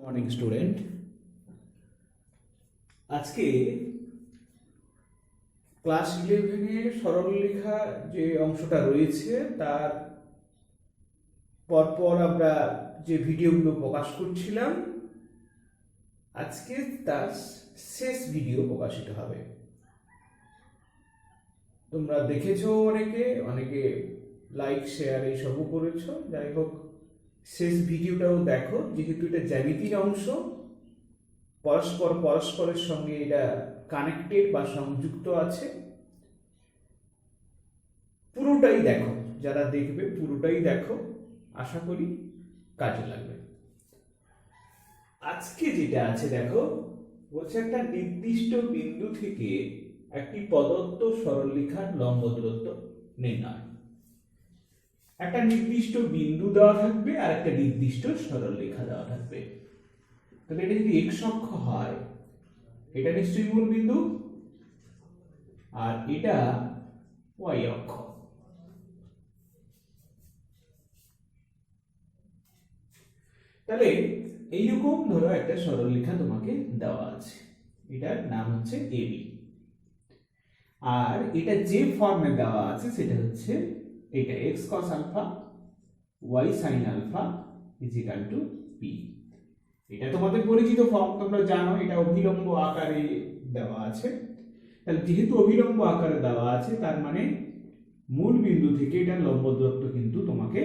Morning student, আজকে class 11-এ সরলরেখা যে অংশটা রয়েছে তার পরপর আমরা যে ভিডিওগুলো প্রকাশ করছিলাম, আজকে তার শেষ ভিডিও প্রকাশিত হবে। তোমরা দেখেছো, অনেকে লাইক শেয়ার এইসবও করেছো। যাই হোক, শেষ ভিডিওটাও দেখো, যেহেতু এটা জ্যামিতির অংশ, পরস্পরের সঙ্গে এটা কানেক্টেড বা সংযুক্ত আছে। পুরোটাই দেখো, যারা দেখবে পুরোটাই দেখো, আশা করি কাজে লাগবে। আজকে যেটা আছে দেখো, বলছে একটা নির্দিষ্ট বিন্দু থেকে একটি প্রদত্ত সরলরেখার লম্ব দূরত্ব নির্ণয়। একটা নির্দিষ্ট বিন্দু দেওয়া থাকবে আর একটা নির্দিষ্ট সরলরেখা দেওয়া থাকবে। তাহলে এটা যদি x অক্ষ হয়, এটা নিশ্চয়ই মূল বিন্দু, আর এটা y অক্ষ। তাহলে এইরকম ধরো একটা সরলরেখা তোমাকে দেওয়া আছে, এটার নাম হচ্ছে AB, আর এটা যে ফর্মে দেওয়া আছে সেটা হচ্ছে এটা x cos alpha y sin alpha p। এটা তোমাদের পরিচিত ফর্ম, তোমরা জানো এটা অভিলম্ব আকারে দেওয়া আছে। তাহলে যেহেতু অভিলম্ব আকারে দেওয়া আছে, তার মানে মূল বিন্দু থেকে এটা লম্ব দূরত্ব কিন্তু তোমাকে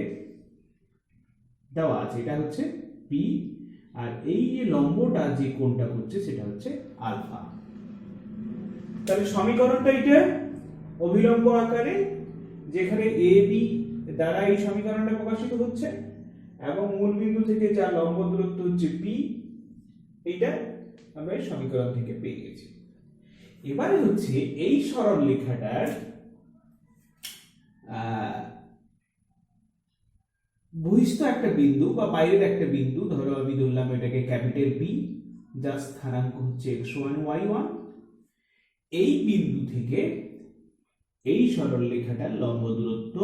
দেওয়া আছে, এটা হচ্ছে p, আর এই যে লম্বটা যে কোণটা করছে সেটা হচ্ছে আলফা। তাহলে সমীকরণটা এটা অভিলম্ব আকারে, যেখানে ab দ্বারা এই সমীকরণটা প্রকাশিত হচ্ছে, এবং মূল বিন্দু থেকে যা লম্ব দূরত্ব হচ্ছে p, এইটা আমরা এই সমীকরণ থেকে পেয়ে গেছি। এবারে হচ্ছে এই সরলরেখাটার বহিস্থ একটা বিন্দু বা বাইরের একটা বিন্দু, ধরো আমি ধরলাম এটাকে ক্যাপিটাল B, যার স্থানাঙ্ক হচ্ছে x1 y1। এই বিন্দু থেকে এই সরলরেখাটার লম্ব দূরত্ব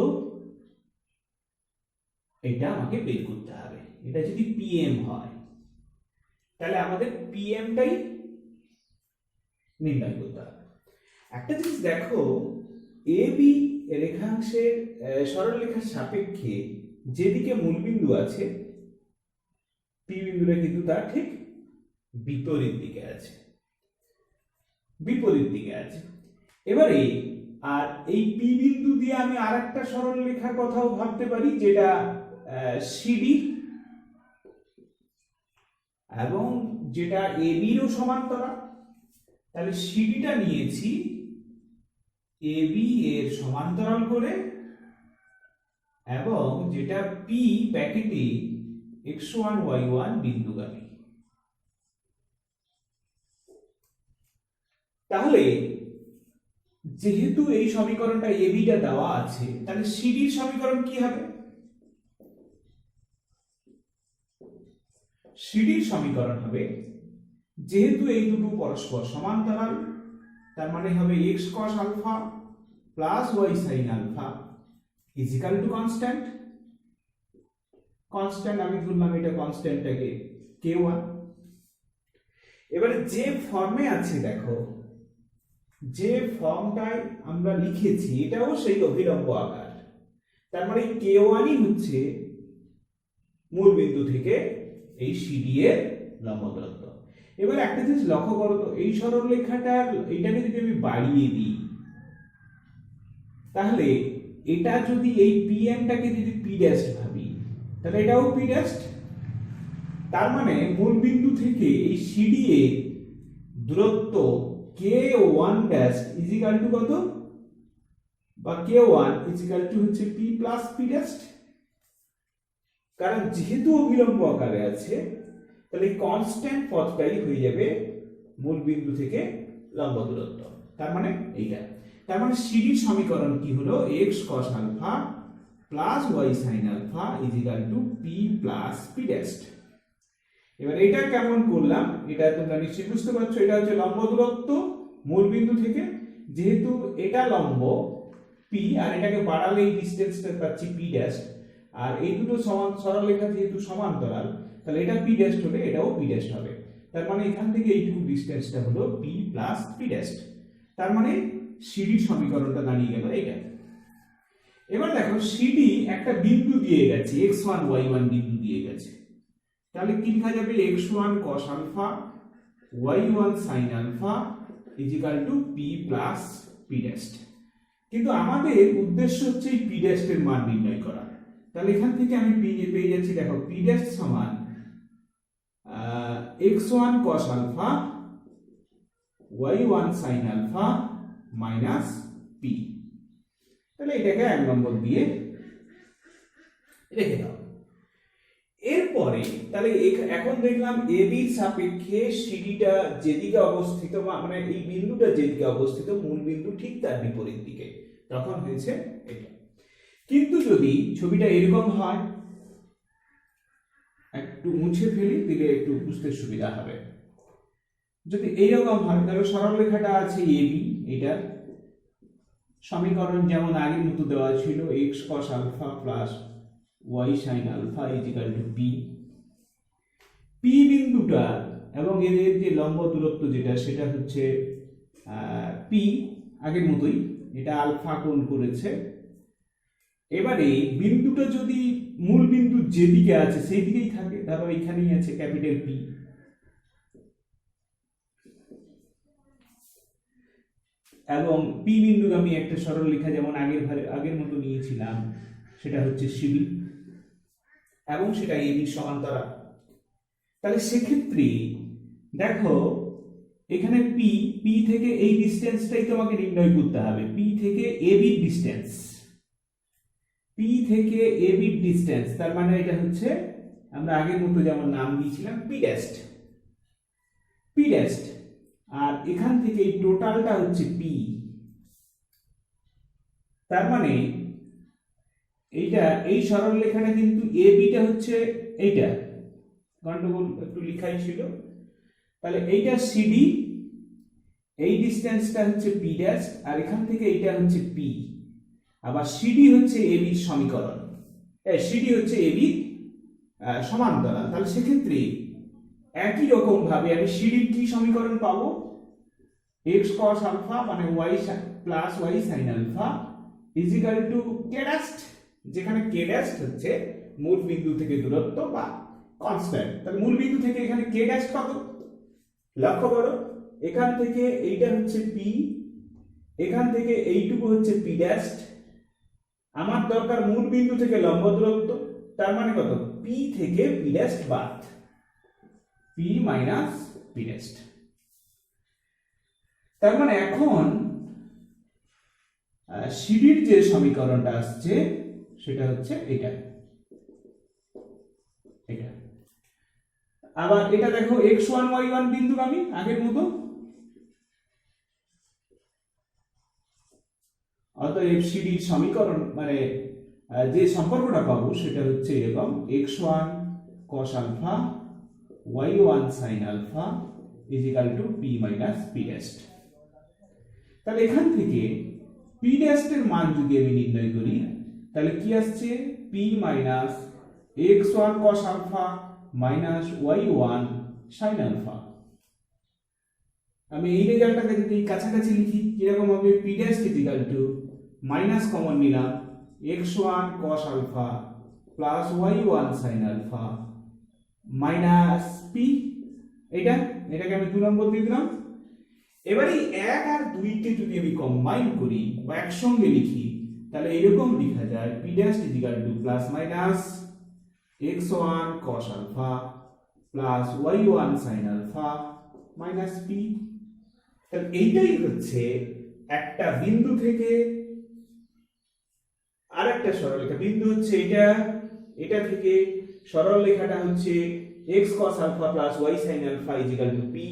এটা আমাকে বের করতে হবে। এটা যদি PM হয়, তাহলে আমাদের PMটাই নির্ণয় করতে হবে। একটা জিনিস দেখো, AB রেখাংশের সরলরেখার সাপেক্ষে যেদিকে মূলবিন্দু আছে, P বিন্দুটা কিন্তু তার ঠিক বিপরীত দিকে আছে, এবারে আর এই P বিন্দু দিয়ে আমি আরেকটা সরলরেখার কথাও ভাবতে পারি, যেটা CD এবং যেটা AB এরও সমান্তরাল। তাহলে সিডিটা নিয়েছি AB এর সমান্তরাল করে, এবং যেটা P ব্র্যাকেটে x1 y1 বিন্দুগামী। তাহলে যেহেতু এই সমীকরণটা AB টা দেওয়া আছে, তাহলে CD এর সমীকরণ কি হবে? CD এর সমীকরণ হবে, যেহেতু এই দুটো পরস্পর সমান্তরাল, তার মানে হবে x cos alpha plus y sin alpha is equal to constant. আমি ধরলাম এটা কনস্ট্যান্টটাকে k1। এবারে যে ফর্মে আছে দেখো, যে ফর্মটায় আমরা লিখেছি এটাও সেই অভিলম্ব আকার, তার মানে k1ই হচ্ছে মূল বিন্দু থেকে এই CD এর লম্ব দূরত্ব। এবার একটা জিনিস লক্ষ্য করো তো, এই সরলরেখাটার এইটাকে যদি আমি বাড়িয়ে দিই, তাহলে এটা যদি এই PMটাকে যদি P' ভাবি, তাহলে এটাও P'। তার মানে মূল বিন্দু থেকে এই CD এর দূরত্ব k1' ইজ ইকুয়াল টু কত, বা k1 ইজ ইকুয়াল টু হচ্ছে P প্লাস P'। কারণ যেহেতু অভিলম্ব আকারে আছে, তাহলে কনস্ট্যান্ট পদটাই হয়ে যাবে মূল বিন্দু থেকে লম্ব দূরত্ব, তার মানে এইটা। তার মানে সিডির সমীকরণ কি হলো, x cos alpha plus y sin alpha is equal to p plus p'। এবার এটা কেমন করলাম, এটা তোমরা নিশ্চয়ই বুঝতে পারছো। এটা হচ্ছে লম্ব দূরত্ব মূল বিন্দু থেকে, যেহেতু এটা লম্ব p, আর এটাকে বাড়ালে এই ডিসটেন্সটা পাচ্ছি p', আর এই দুটো সরলরেখা যেহেতু সমান্তরাল, তাহলে এটা পি ড্যাশ হলে এটাও পি ড্যাশ হবে। তার মানে এখান থেকে এইটুকু ডিসটেন্সটা হলো পি প্লাস পি ড্যাশ। তার মানে সিডির সমীকরণটা দাঁড়িয়ে গেল এটা। এবার দেখো সিডি একটা বিন্দু দিয়ে গেছে, x1 y1 বিন্দু দিয়ে গেছে, তাহলে কি লেখা যাবে? x1 cos alpha y1 sin alpha is equal to P plus P dash. কিন্তু আমাদের উদ্দেশ্য হচ্ছে এই পি ড্যাশ এর মান নির্ণয় করা। তাহলে এখান থেকে আমি পেয়ে যাচ্ছি, দেখো পি ড্যাশ সমান x1 cos alpha y1 sin alpha minus P. তাহলে এটাকে 1 নম্বর দিয়ে রেখে দাও। এরপরে তাহলে এখন দেখলাম এবির সাপেক্ষে সিডিটা যেদিকে অবস্থিত, মানে এই বিন্দুটা যেদিকে অবস্থিত মূল বিন্দু ঠিক তার বিপরীত দিকে, তখন হয়েছে এটা। কিন্তু যদি ছবিটা এরকম হয়, একটু মুছে ফেলি দিলে একটু বুঝতে সুবিধা হবে। যদি এইরকম হয় তাহলে সরল রেখাটা আছে এবি, এটা সমীকরণ যেমন আগের মতো দেওয়া ছিল, x cos alpha plus y sin alpha is equal to P. P বিন্দুটা এবং এদের যে লম্ব দূরত্ব যেটা সেটা হচ্ছে পি, আগের মতোই এটা আলফা কোণ করেছে। এবারে বিন্দুটা যদি মূল বিন্দু যেদিকে আছে সেই দিকেই থাকে, ধরো এখানেই আছে ক্যাপিটাল পি, এবং পি বিন্দুগামী একটা সরল রেখা যেমন আগের মতো নিয়েছিলাম, সেটা হচ্ছে সিডি এবং সেটা এবি সমান্তরাল। তাহলে সেক্ষেত্রে দেখো এখানে পি থেকে এই ডিসটেন্সটাই তোমাকে নির্ণয় করতে হবে। পি থেকে এবি ডিসটেন্স, পি থেকে এবি ডিসটেন্স, তার মানে এটা হচ্ছে আমরা আগের মতো যেমন নাম দিয়েছিলাম পি ড্যাশ, পি ড্যাশ। আর এখান থেকে এই টোটালটা হচ্ছে পি। তার মানে এইটা এই সরল রেখাটা কিন্তু এবিটা হচ্ছে এইটা, গন্ডগোল একটু লিখাই ছিল। তাহলে এইটা সিডি, এই ডিসটেন্সটা হচ্ছে পি ড্যাশ, আর এখান থেকে এইটা হচ্ছে পি। আবার সিডি হচ্ছে এবির সমীকরণ, সিডি হচ্ছে এবির সমান্তরাল। তাহলে সেক্ষেত্রে একই রকম ভাবে আমি সিডির কি সমীকরণ পাবো? x cos আলফা মানে y plus y sin alpha is equal to K dash, যেখানে কে ড্যাশ হচ্ছে মূল বিন্দু থেকে দূরত্ব বা কনস্ট্যান্ট। তাহলে মূল বিন্দু থেকে এখানে কে ড্যাশ পাবো, লক্ষ্য করো এখান থেকে এইটা হচ্ছে পি, এখান থেকে এইটুকু হচ্ছে পি ড্যাশ। আমার দরকার মূল বিন্দু থেকে লম্ব দূরত্ব, তার মানে কত? পি থেকে পি ড্যাশ বাদ, পি মাইনাস পি ড্যাশ। তার মানে এখন সিডির যে সমীকরণটা আসছে সেটা হচ্ছে এটা, এটা। আবার এটা দেখো x1 y1 বিন্দুগামী আগের মতো, অতএব সিডির সমীকরণ মানে যে সম্পর্কটা পাবো সেটা হচ্ছে এরকম, x1 cos alpha y1 sin alpha is equal to P minus P dash. তাহলে এখান থেকে পি ড্যাশ এর মান যদি আমি নির্ণয় করি তাহলে কি আসছে? P minus x1 cos alpha minus y1 sin alpha. আমি এই রেজাল্টটাকে যদি কাছাকাছি লিখি কিরকম হবে? P dash is equal to minus common নিলাম x1 cos alpha plus y1 sin alpha minus P, এটাকে আমি 2 নম্বর দিয়ে দিলাম। এবারে 1 আর 2 কে যদি আমি কম্বাইন করি বা একসঙ্গে লিখি তাহলে এরকম লেখা যায় P dash is equal to plus minus x1 cos alpha plus y1 sin alpha minus P. তাহলে এইটাই হচ্ছে একটা বিন্দু থেকে আরেকটা সরলরেখা, বিন্দু হচ্ছে এটা থেকে সরলরেখাটা হচ্ছে x cos alpha plus y sin alpha is equal to P,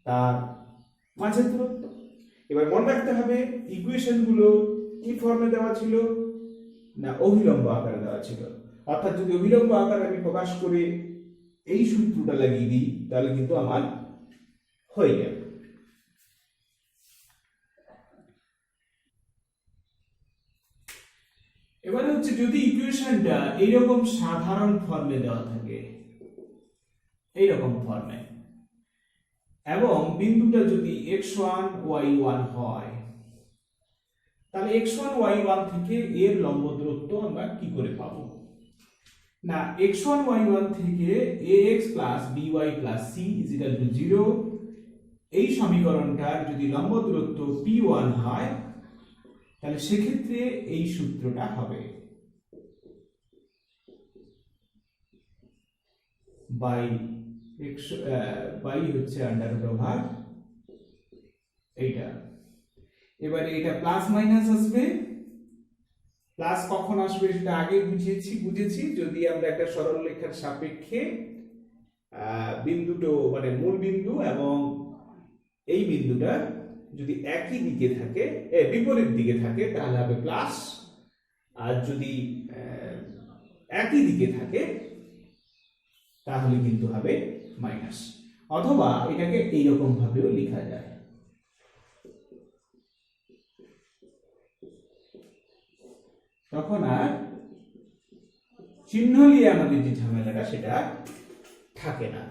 তার মাঝের দূরত্ব। এবার মনে রাখতে হবে ইকুয়েশন গুলো কি ফর্মে দেওয়া ছিল না, অভিলম্ব আকারে দেওয়া ছিল। অর্থাৎ যদি অভিলম্ব আকারে আমি প্রকাশ করে এই সূত্রটা লাগিয়ে দিই তাহলে কিন্তু আমার হয়ে যাবে। এবারে হচ্ছে যদি ইকুয়েশনটা এইরকম সাধারণ ফর্মে দেওয়া থাকে এইরকম ফর্মে, এবং বিন্দুটা যদি x1 y1 হয়, তাহলে x1 y1 থেকে এর লম্ব দূরত্ব আমরা কি করে পাবো? না, x1 y1 থেকে ax by c 0, এই সমীকরণটার যদি লম্ব দূরত্ব p1 হয়, তাহলে সেক্ষেত্রে এই সূত্রটা হবে বাই হচ্ছে আন্ডাররুট ওভার এইটা। এবারে এটা প্লাস মাইনাস আসবে, প্লাস কখন আসবে সেটা আগে বুঝেছি যদি আমরা একটা সরলরেখার সাপেক্ষে বিন্দুটো মানে মূল বিন্দু এবং এই বিন্দুটা যদি একই দিকে থাকে, বিপরীত দিকে থাকে, তাহলে হবে প্লাস, আর যদি একই দিকে থাকে তাহলে কিন্তু হবে মাইনাস। অথবা এটাকে এইরকম ভাবেও লেখা যায়, তখন আর চিহ্ন নিয়ে আমাদের যে ঝামেলাটা সেটা থাকে না।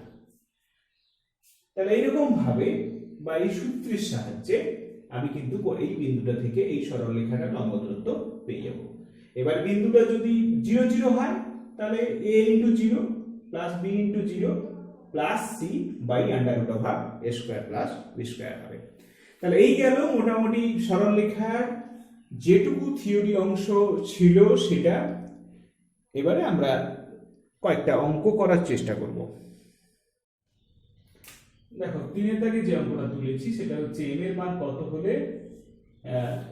তাহলে এইরকম ভাবে বা এই সূত্রের সাহায্যে আমি কিন্তু এই বিন্দুটা থেকে এই সরলরেখাটার লম্ব দূরত্ব পেয়ে যাব। এবার বিন্দুটা যদি 0 0 হয়, তাহলে a * 0 plus b * 0 plus c by under root over a square plus b square হবে। তাহলে এই গেল মোটামুটি সরলরেখার যেটুকু থিওরি অংশ ছিল সেটা। এবারে আমরা কয়েকটা অঙ্ক করার চেষ্টা করব। দেখো, 3 দাগে যে অঙ্কটা তুলেছি সেটা হচ্ছে m এর মান কত হলে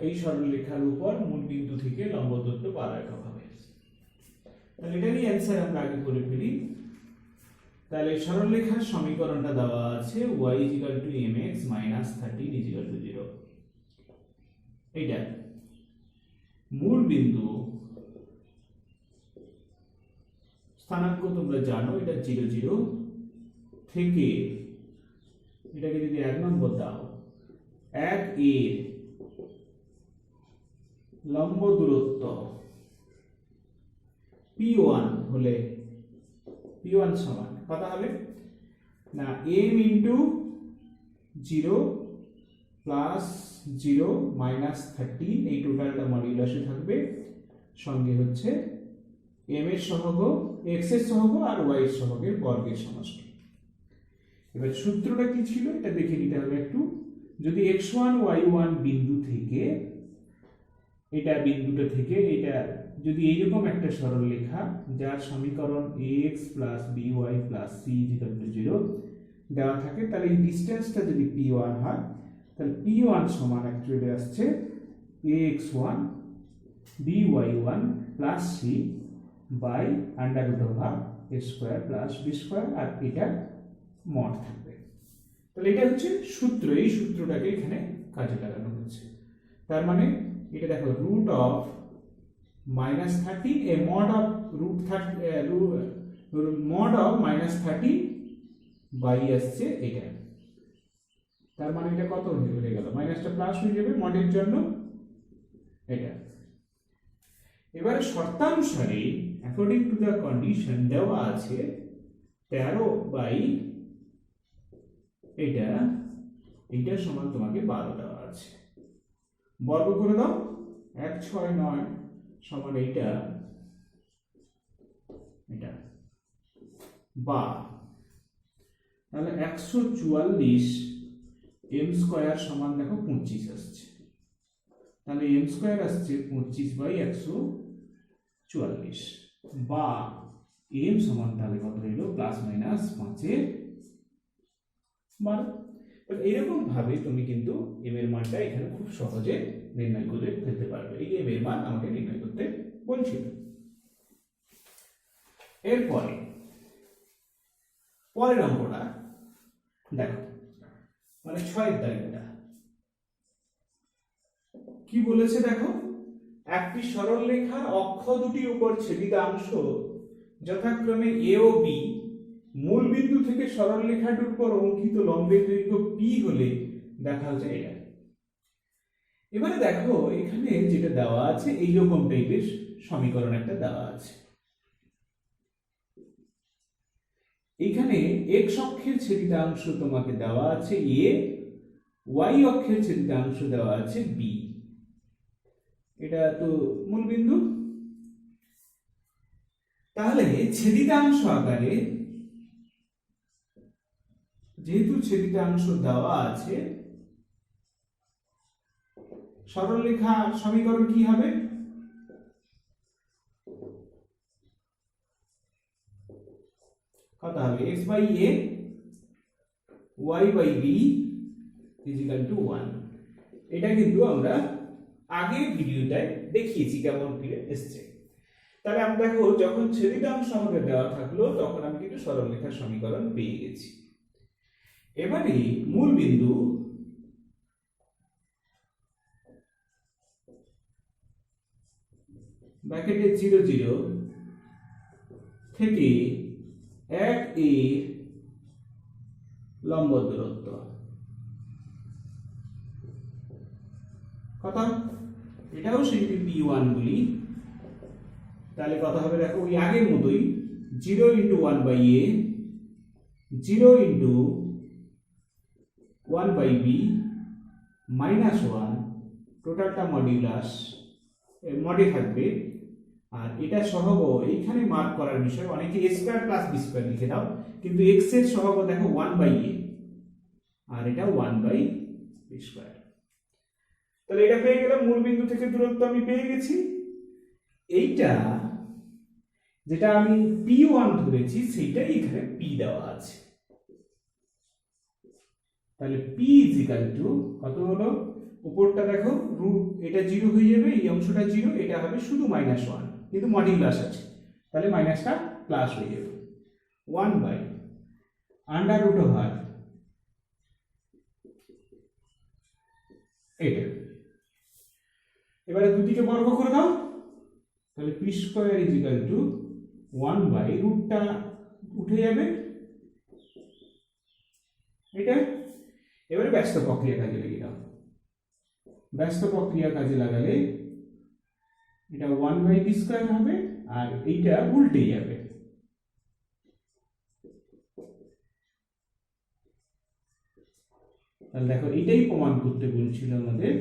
এই সরলরেখার উপর মূল বিন্দু থেকে লম্ব দূরত্ব পাওয়া হবে। তাহলে এটারই অ্যান্সার আমরা আগে করে ফেলি। তাহলে সরলরেখার সমীকরণটা দেওয়া আছে y mx - 13 0। এইটা মূল বিন্দু স্থানাঙ্ক তোমরা জানো, এটা 0 0 থেকে এটাকে যদি 1 নম্বর দাও, 1 এর লম্ব দূরত্ব p1 হলে p1 সমান কত হবে? না, m * 0 প্লাস 0 মাইনাস 13, এই টোটালটা মডিউলাসে থাকবে, সঙ্গে হচ্ছে m এর সহগ, x এর সহগ আর y এর সহগের বর্গের সমষ্টি। এবার সূত্রটা কি ছিল এটা দেখে নিতে হবে একটু। যদি x1 y1 বিন্দু থেকে এটা বিন্দুটা থেকে এটা যদি এইরকম একটা সরলরেখা যার সমীকরণ ax by c 0 দেওয়া থাকে, তাহলে এই ডিসটেন্সটা যদি p1 হয়, তাহলে p1 সমান অ্যাকচুয়ালি আসছে ax1 by1 c by under root over a square plus b square, আর এটা মড থাকবে। তাহলে এটা হচ্ছে সূত্র, এই সূত্রটাকে এখানে কাজে লাগানো হচ্ছে। তার মানে এটা দেখো, রুট অফ -13 এ mod of mod of -13 by আসছে এটা। তার মানে এটা কত হয়ে গেল? মাইনাসটা প্লাস হয়ে যাবে মডের জন্য এটা। এবারে শর্তানুসারে অ্যাকর্ডিং টু দ্য কন্ডিশন দেওয়া আছে 13 বাই এটা সমান তোমাকে 12 দেওয়া আছে। বর্গ করে দাও, 1 6 9 সমান এটা বা তাহলে 144 m স্কয়ার সমান দেখো 25 আসছে। তাহলে m স্কয়ার আসছে 25 বাই 144, বা m সমান তাহলে কত হলো? প্লাস মাইনাস 5 এর 12। এরকম ভাবে তুমি কিন্তু m এর মানটা এখানে খুব সহজে নির্ণয় করে ফেলতে পারবে। এই m এর মান আমাকে নির্ণয় করতে বলছিল। এরপরে পরের অঙ্কটা দেখো, মানে 6 দাগেরটা কি বলেছে দেখো, একটি সরলরেখার অক্ষ দুটির উপর ছেদিতাংশ যথাক্রমে a ও b মূল বিন্দু থেকে সরলরেখাটির উপর অঙ্কিত লম্বের দৈর্ঘ্য p হলে দেখা যায় এটা। এবারে দেখো, এখানে যেটা দেওয়া আছে এইরকম টাইপের সমীকরণ একটা দেওয়া আছে। এখানে x অক্ষের ছেদিতাংশ তোমাকে দেওয়া আছে a, y অক্ষের ছেদিতাংশ দেওয়া আছে b। এটা তো মূল বিন্দু। তাহলে ছেদিতাংশ আকারে যেহেতু ছেদিতাংশ দেওয়া আছে, সরলরেখা সমীকরণ কি হবে? কত হবে? x by a y by b is equal to 1। এটা কিন্তু আমরা আগের ভিডিওটায় দেখিয়েছি কেমন ফিরে এসছে। তাহলে আমরা দেখো, যখন ছেদিতাংশ আমাদের দেওয়া থাকলো তখন আমি কিন্তু সরলরেখার সমীকরণ পেয়ে গেছি। এবারে মূল বিন্দু ব্র্যাকেটে 0 0 থেকে 1 এর লম্ব দূরত্ব কত? এটাও সেই p1 বলি। তাহলে কত হবে দেখো, ওই আগের মতোই 0 × 1 by a, 0 × 1 by b minus 1, টোটালটা মডিউলাস মডে থাকবে। আর এটা সহগ এইখানে মার্ক করার বিষয়, অনেকে a square plus b square লিখে দাও, কিন্তু x এর সহগ দেখো 1 বাই a আর এটা 1 বাই b স্কয়ার। তাহলে এটা পেয়ে গেলাম, মূল বিন্দু থেকে দূরত্ব আমি পেয়ে গেছি। এইটা যেটা আমি p1 ধরেছি সেইটাই এখানে p দেওয়া আছে। তাহলে p কত হলো? উপরটা দেখো রুট, এটা 0 হয়ে যাবে, এই অংশটা 0, এটা হবে শুধু -1, কিন্তু মডিউলাস আছে, তাহলে মাইনাসটা প্লাস হয়ে যাবে। 1 বাই আন্ডার রুট ওভার এটা। এবারে দুদিকে বর্গ করে দাও, তাহলে p স্কয়ার 1 বাই রুটটা উঠে যাবে এটা। এবারে ব্যস্ত প্রক্রিয়া কাজে লাগিয়ে দাও। ব্যস্ত প্রক্রিয়া কাজে লাগালে এটা 1 বাই b স্কয়ার হবে, আর এইটা উল্টে যাবে। তাহলে দেখো, এইটাই প্রমাণ করতে বলছিল আমাদের,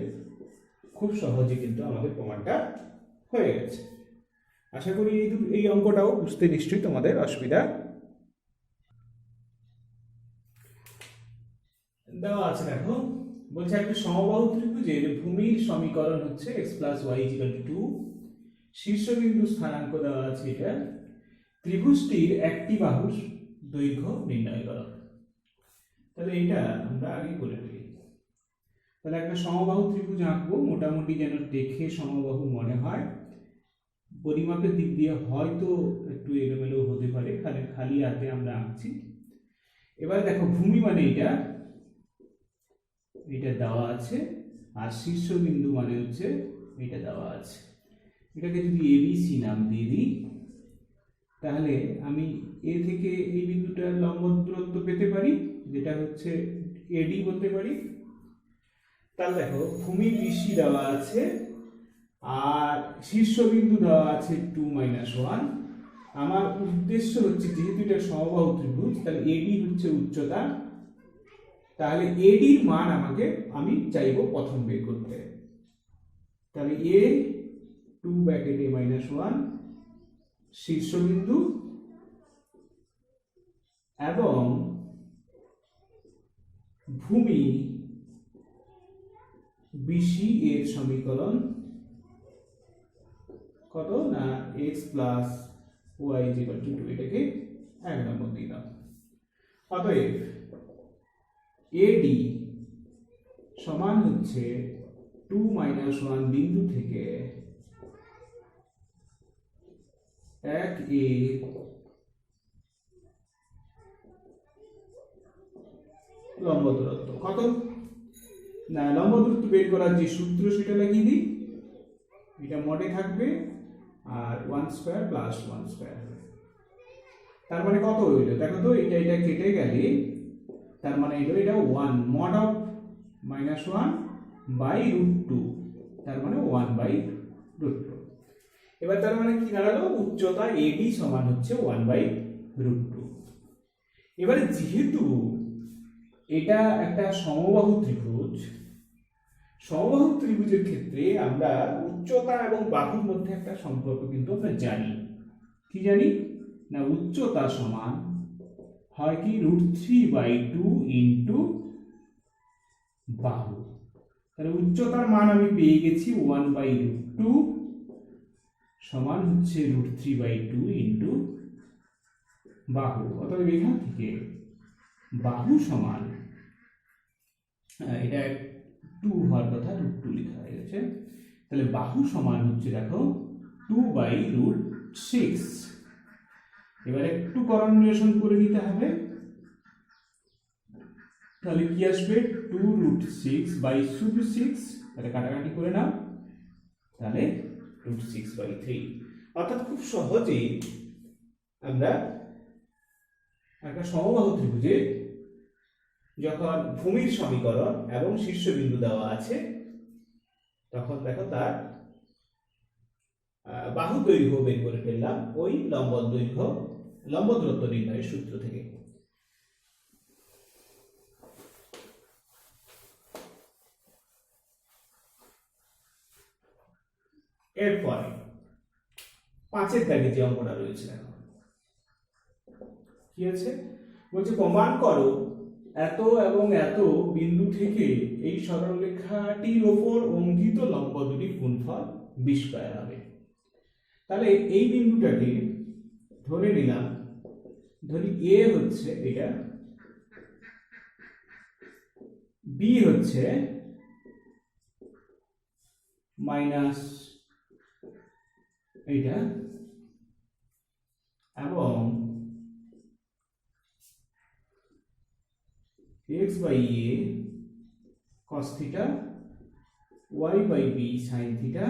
খুব সহজে কিন্তু আমাদের প্রমাণটা হয়ে গেছে। আশা করি এই অঙ্কটাও বুঝতে নিশ্চয়ই তোমাদের অসুবিধা দেওয়া আছে। দেখো বলছে, একটা সমবাহু ত্রিভুজের ভূমির সমীকরণ হচ্ছে x + y = 2। শীর্ষবিন্দু স্থানাঙ্ক দেওয়া আছে এটা। ত্রিভুজটির একটি বাহুর দৈর্ঘ্য নির্ণয় করো। তাহলে এটা আমরা আগে বলে ফেলি। তাহলে একটা সমবাহু ত্রিভুজ আঁকবো, মোটামুটি যেন দেখে সমবাহু মনে হয়। পরিমাপের দিক দিয়ে হয়তো একটু এলোমেলো হতে পারে, খালি হাতে আমরা আঁকছি। এবার দেখো, ভূমি মানে এটা দেওয়া আছে, আর শীর্ষবিন্দু মানে হচ্ছে এটা দেওয়া আছে। এটাকে যদি ABC নাম দিয়ে দিই, তাহলে আমি এ থেকে এই বিন্দুটার লম্ব দূরত্ব পেতে পারি, যেটা হচ্ছে AD বলতে পারি। তাহলে দেখো, ভূমি BC দেওয়া আছে আর শীর্ষবিন্দু দেওয়া আছে 2 - 1। আমার উদ্দেশ্য হচ্ছে, যেহেতু এটা সমবাহু ত্রিভুজ, তাহলে AD হচ্ছে উচ্চতা। তাহলে AD এর মান আমি চাইবো প্রথম বের করতে। তাহলে A 2 ব্র্যাকেটে -1 শীর্ষবিন্দু, এবং ভূমি BC এর সমীকরণ কত না x + y = 2। এটাকে 1 নম্বর দিয়ে দাও। অতএব AD সমান হচ্ছে 2 - 1 বিন্দু থেকে 1 এর লম্ব দূরত্ব কত না। লম্ব দূরত্ব বের করার যে সূত্র সেটা লাগিয়ে দিই। এটা মডে থাকবে, আর 1² + 1²। তার মানে কত হইল দেখো তো, এটা কেটে গেলে তার মানে এটা 1 mod of -1 বাই √2, তার মানে 1 বাই √2। এবার তার মানে কি দাঁড়ালো, উচ্চতা AD সমান হচ্ছে 1 বাই √2। এবারে যেহেতু এটা একটা সমবাহু ত্রিভুজ, সমবাহু ত্রিভুজের ক্ষেত্রে আমরা উচ্চতা এবং বাহুর মধ্যে একটা সম্পর্ক কিন্তু আমরা জানি। কি জানি না, উচ্চতা সমান হয় কি √3/2 ইন্টু বাহু। তাহলে উচ্চতার মান আমি পেয়ে গেছি 1/√2 সমান হচ্ছে √3/2 ইন্টু বাহু। অতএব এখান থেকে বাহু সমান, এটা 2 হওয়ার কথা, √2 লেখা হয়ে গেছে। তাহলে বাহু সমান হচ্ছে দেখো 2/√6। এবারে একটু করণীয়সন করে নিতে হবে। তাহলে কি আসবে 2√6/6, তাহলে কাটাকাটি করে নাও, তাহলে √6/3। অর্থাৎ খুব সহজেই আমরা একটা সমবাহু ত্রিভুজে যখন ভূমির সমীকরণ এবং শীর্ষবিন্দু দেওয়া আছে, তখন দেখো তার বাহু দৈর্ঘ্য বের করে ফেললাম ওই লম্ব দূরত্ব নির্ণয়ের সূত্র থেকে। এরপরে 5-এর দাগে যে অঙ্কটা রয়েছে দেখো কি আছে, বলছে প্রমাণ করো এত এবং এত বিন্দু থেকে এই সরলরেখাটির ওপর অঙ্কিত লম্ব দুটির গুণফল 20² হবে। তাহলে এই বিন্দুটাকে ধরে নিলাম, ধরি এ হচ্ছে এটা, বি হচ্ছে মাইনাস এইটা, এবং x/a cos theta y/b sin theta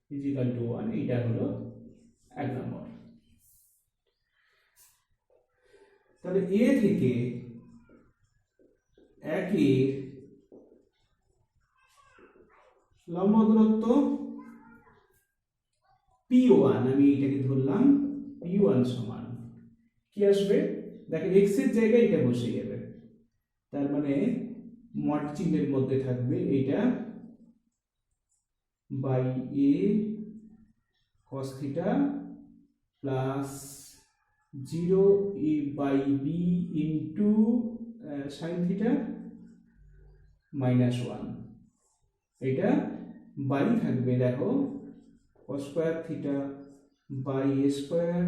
= 1। এটা হলো 1 নম্বর। তাহলে a থেকে 1 এর লম্ব দূরত্ব p1, আমি এটাকে ধরলাম p1 সমান কি আসবে, দেখো x এর জায়গায় এটা বসে যাবে, তার মানে মড চিহ্নের মধ্যে থাকবে এটা by a cos theta plus 0/b into sin theta -1। এটা বাই থাকবে দেখো cos square theta by a square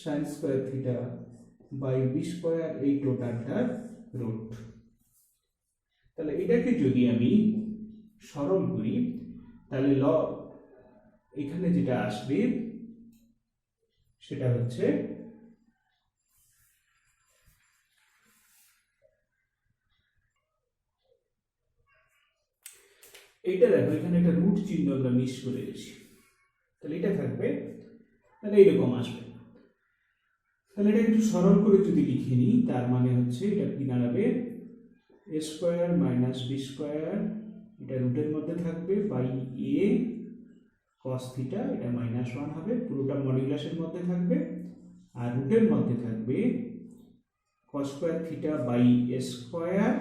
sin square theta by b square, এই টোটালটার রুট। তাহলে এটাকে যদি আমি সরল করি, তাহলে এখানে যেটা আসবে সেটা হচ্ছে এইটা, দেখো এখানে একটা রুট চিহ্ন আমরা মিস করে গেছি, তাহলে এটা থাকবে, তাহলে এইরকম আসবে। তাহলে এটা একটু সরল করে যদি লিখে নিই, তার মানে হচ্ছে এটা কি দাঁড়াবে a square minus b square, এটা রুটের মধ্যে থাকবে বাই a cos থিটা, এটা -1 হবে, পুরোটা মডুলাসের মধ্যে থাকবে, আর রুটের মধ্যে থাকবে cos square theta by a square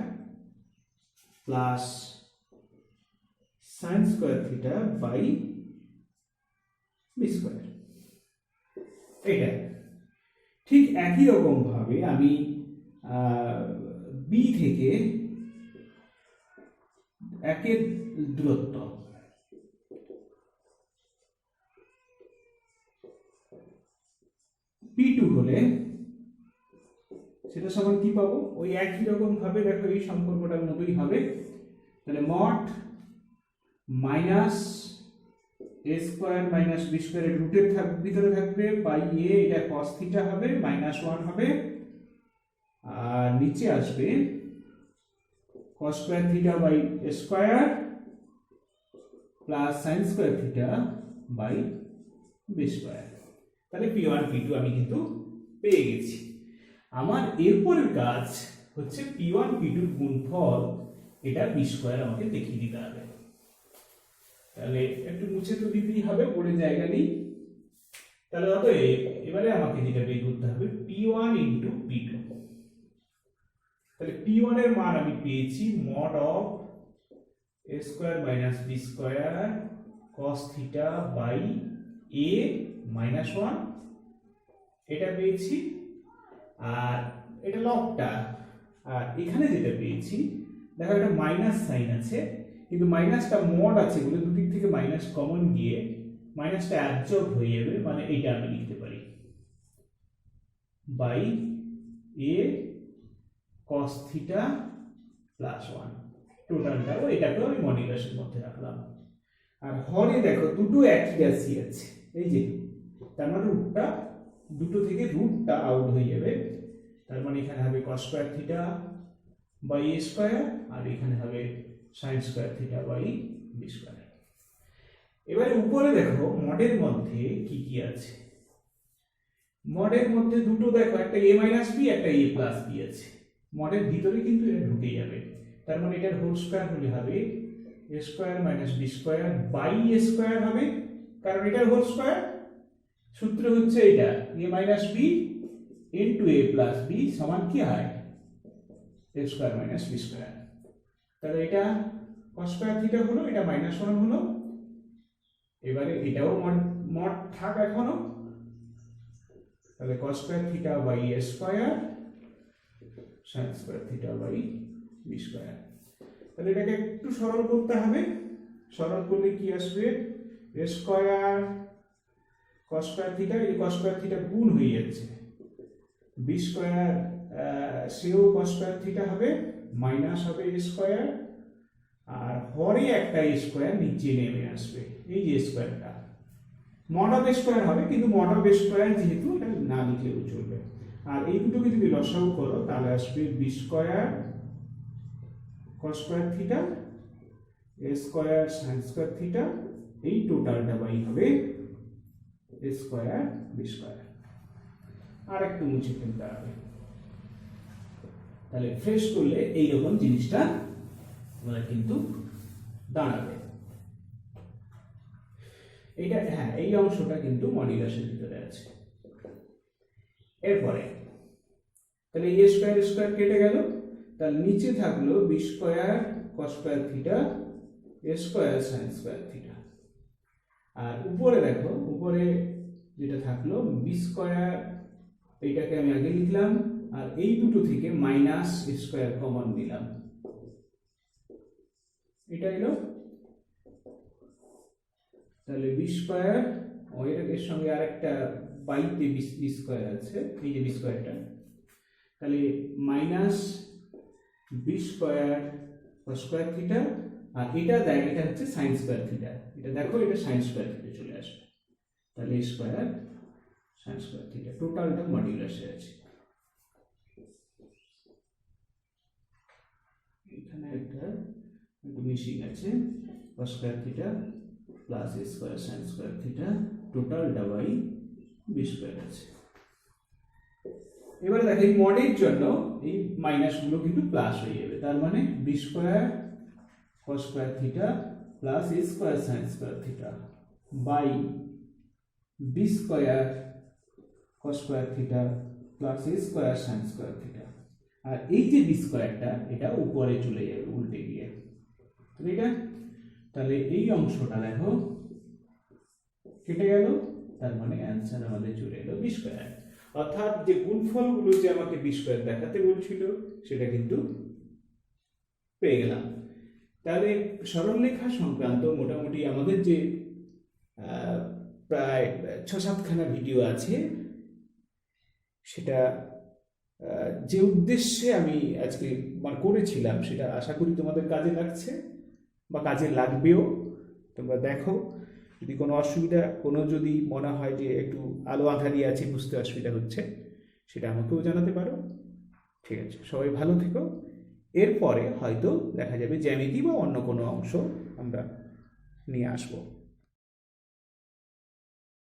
plus sin square theta by b square. এটা ঠিক একই রকম ভাবে আমি বি থেকে 1 এর দূরত্ব p2 হলে সেটা সমান কি পাবো, ওই একই রকম ভাবে দেখো এই সম্পর্কটার মতোই হবে। তাহলে mod minus a square minus b square এর রুটের ভিতরে থাকবে বাই a, এটা cos থিটা হবে -1 হবে, আর নিচে আসবে cos square theta by a square plus sin square theta by b square. তাহলে p1 p2 আমি কিন্তু পেয়ে গেছি। আমার এরপরের কাজ হচ্ছে p1 p2 এর গুণফল, এটা b স্কয়ার আমাকে দেখিয়ে দিতে হবে। তাহলে একটু মুছে তো দিতেই হবে, পড়ে জায়গা নেই। তাহলে অতএব এবারে আমাকে যেটা বের করতে হবে p1 * p2। তাহলে p1 এর মান আমি পেয়েছি mod of a square minus b square cos থিটা বাই a মাইনাস 1 এটা পেয়েছি। আর এটা লগটা, আর এখানে যেটা পেয়েছি দেখো এটা মাইনাস সাইন আছে, কিন্তু মাইনাসটা মড আছে বলে দুদিক থেকে মাইনাস কমন গিয়ে মাইনাসটা অ্যাবজর্ব হয়ে যাবে, মানে এইটা আমি লিখতে পারি by a cos theta plus 1 টোটালটাও এটাকেও আমি মডুলাসের মধ্যে রাখলাম। আর হরে দেখো দুটো একই রাশি আছে, এই যে তার মানে রুটটা দুটো থেকে রুটটা আউট হয়ে যাবে, তার মানে এখানে হবে cos square theta by a square আর এখানে হবে sin square theta by b square. এবারে উপরে দেখো মডের মধ্যে কি কি আছে, মডের মধ্যে দুটো দেখো একটা a মাইনাস b একটা a প্লাস b আছে, মডের ভিতরে কিন্তু এটা ঢুকে যাবে, তার মানে এটার হোল স্কয়ার হলে হবে a square minus b square by a square হবে, কারণ এটার হোল স্কয়ার সূত্র হচ্ছে এটা a minus b into a plus b সমান কি হয় a square minus b square. তাহলে এটা cos স্কয়ার থিটা হলো, এটা মাইনাস 1 হলো, এবারে এটাও মড থাক এখনো, তাহলে cos square theta by a square sin square theta by b square. তাহলে এটাকে একটু সরল করতে হবে, সরল করলে কি আসবে a square cos square theta, এই cos স্কয়ার থিটা গুণ হয়ে যাচ্ছে b স্কয়ার, সেও cos স্কয়ার থিটা হবে মাইনাস হবে a স্কয়ার, আর হরে একটা a স্কয়ার নিচে নেমে আসবে, এই যে স্কয়ারটা মড অফ a স্কয়ার হবে, কিন্তু মড অফ a স্কয়ার যেহেতু এটা না লিখলেও চলবে। আর এই দুটোকে যদি লসাগু করো তাহলে আসবে b square cos square theta a square sin square theta, এই টোটালটা বাই হবে a স্কয়ার b স্কয়ার। আর একটু মুছে ফেলতে হবে, তাহলে ফ্রেশ করলে এইরকম জিনিসটা আমাদের কিন্তু দাঁড়াবে। এইটা হ্যাঁ, এই অংশটা কিন্তু মডুলাসের ভিতরে আছে। এরপরে তাহলে a স্কয়ার স্কয়ার কেটে গেল, তার নিচে থাকলো b square cos square theta a square sin square theta, আর উপরে দেখো উপরে যেটা থাকলো b স্কয়ার, এইটাকে আমি আগে লিখলাম, আর এই দুটো থেকে মাইনাস স্কয়ার কমন নিলাম, এটা এলো, তাহলে b স্কয়ার এর সঙ্গে আরেকটা বাইতে b স্কয়ার আছে, এই যে b স্কয়ারটা, তাহলে minus b square cos square theta, আর এটা দেখ এটা হচ্ছে sin স্কয়ার থিটা, এটা দেখো এটা sin স্কয়ার থিটা চলে আসবে, তাহলে স্কয়ার sin স্কয়ার থিটা টোটালটা মডুলাসে আছে। এখানে একটা মিসিং আছে cos square theta plus a square sin square theta টোটালটা বাই b স্কয়ার আছে। এবারে দেখো এই মডের জন্য এই মাইনাস গুলো কিন্তু প্লাস হয়ে যাবে, তার মানে b square cos square theta plus a square sin square theta by b square cos square theta plus a square sin square theta, আর এই যে b স্কয়ারটা এটা উপরে চলে যাবে উল্টে গিয়ে, এটা তাহলে এই অংশটা দেখো কেটে গেল, তার মানে অ্যান্সার আমাদের চলে এলো b স্কয়ার। অর্থাৎ যে গুণফলগুলো যে আমাকে b স্কয়ার দেখাতে বলছিল সেটা কিন্তু পেয়ে গেলাম। তাহলে সরলরেখা সংক্রান্ত মোটামুটি আমাদের যে প্রায় ৬-৭খানা ভিডিও আছে, সেটা যে উদ্দেশ্যে আমি আজকে করেছিলাম সেটা আশা করি তোমাদের কাজে লাগছে বা কাজে লাগবেও। তোমরা দেখো, যদি কোনো অসুবিধা, কোনো যদি মনে হয় যে একটু আলো আঁধারি আছে, বুঝতে অসুবিধা হচ্ছে, সেটা আমাকেও জানাতে পারো। ঠিক আছে, সবাই ভালো থেকো। এরপরে হয়তো দেখা যাবে জ্যামিতি বা অন্য কোনো অংশ আমরা নিয়ে আসবো।